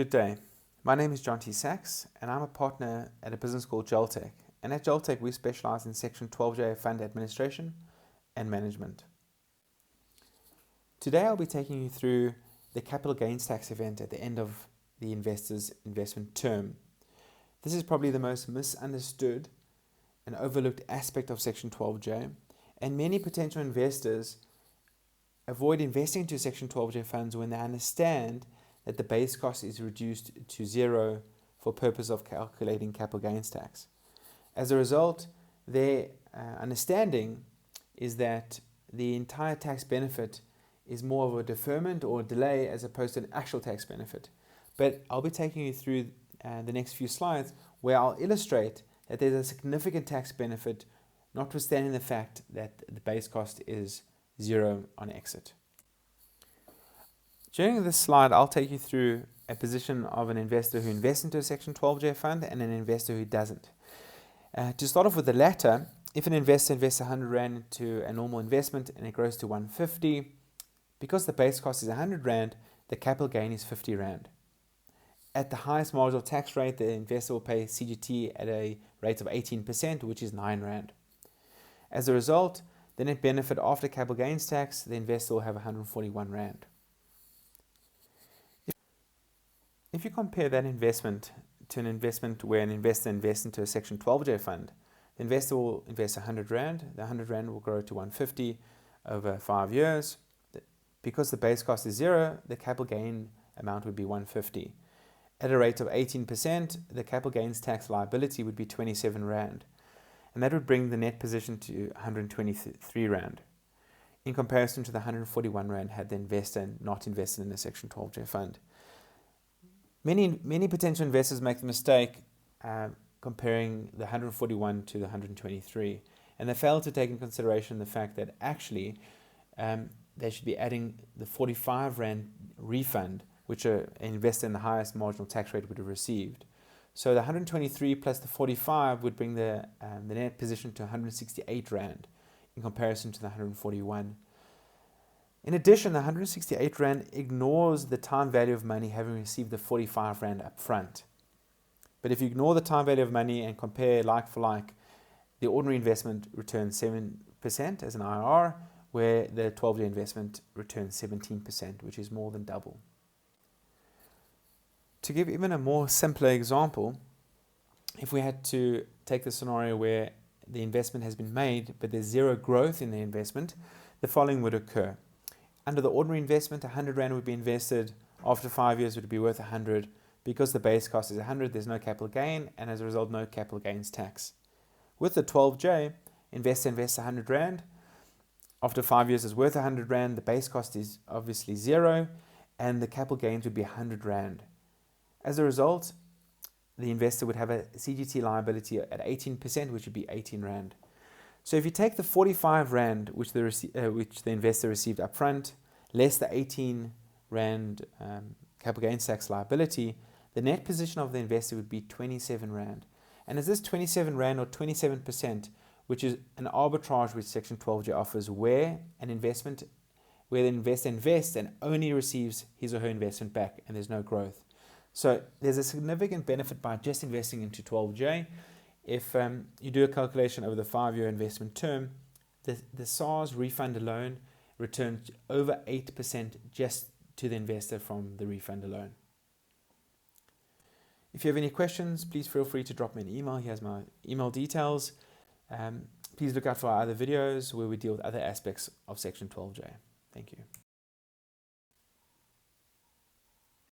Good day. My name is John T. Sachs, and I'm a partner at a business called Geltec. And at Geltec, we specialize in Section 12J fund administration and management. Today, I'll be taking you through the capital gains tax event at the end of the investor's investment term. This is probably the most misunderstood and overlooked aspect of Section 12J, and many potential investors avoid investing into Section 12J funds when they understand that the base cost is reduced to zero for purpose of calculating capital gains tax. As a result, their understanding is that the entire tax benefit is more of a deferment or a delay as opposed to an actual tax benefit. But I'll be taking you through the next few slides where I'll illustrate that there's a significant tax benefit, notwithstanding the fact that the base cost is zero on exit. During this slide, I'll take you through a position of an investor who invests into a Section 12J fund and an investor who doesn't. To start off with the latter, if an investor invests 100 Rand into a normal investment and it grows to 150, because the base cost is 100 Rand, the capital gain is 50 Rand. At the highest marginal tax rate, the investor will pay CGT at a rate of 18%, which is 9 Rand. As a result, the net benefit after capital gains tax, the investor will have 141 Rand. If you compare that investment to an investment where an investor invests into a Section 12J fund, the investor will invest 100 Rand, the 100 Rand will grow to 150 over 5 years. Because the base cost is zero, the capital gain amount would be 150. At a rate of 18%, the capital gains tax liability would be 27 Rand, and that would bring the net position to 123 Rand, in comparison to the 141 Rand had the investor not invested in a Section 12J fund. Many potential investors make the mistake comparing the 141 to the 123, and they fail to take in consideration the fact that actually they should be adding the 45 Rand refund, which an investor in the highest marginal tax rate would have received. So the 123 plus the 45 would bring the net position to 168 Rand in comparison to the 141. In addition, the 168 Rand ignores the time value of money having received the 45 Rand up front. But if you ignore the time value of money and compare like for like, the ordinary investment returns 7% as an IRR, where the 12-year investment returns 17%, which is more than double. To give even a more simpler example, if we had to take the scenario where the investment has been made, but there's zero growth in the investment, the following would occur. Under the ordinary investment, 100 Rand would be invested. After 5 years, it would be worth 100. Because the base cost is 100, there's no capital gain, and as a result, no capital gains tax. With the 12J, investor invests 100 Rand. After 5 years, it's worth 100 Rand. The base cost is obviously zero, and the capital gains would be 100 Rand. As a result, the investor would have a CGT liability at 18%, which would be 18 Rand. So if you take the 45 Rand, which the investor received up front, less the 18 Rand capital gains tax liability, the net position of the investor would be 27 Rand. And as this 27 Rand or 27%, which is an arbitrage which Section 12J offers, where the investor invests and only receives his or her investment back and there's no growth. So there's a significant benefit by just investing into 12J. If you do a calculation over the 5-year investment term, the SARS refund alone returns over 8% just to the investor from the refund alone. If you have any questions, please feel free to drop me an email. Here's my email details. Please look out for our other videos where we deal with other aspects of Section 12J. Thank you.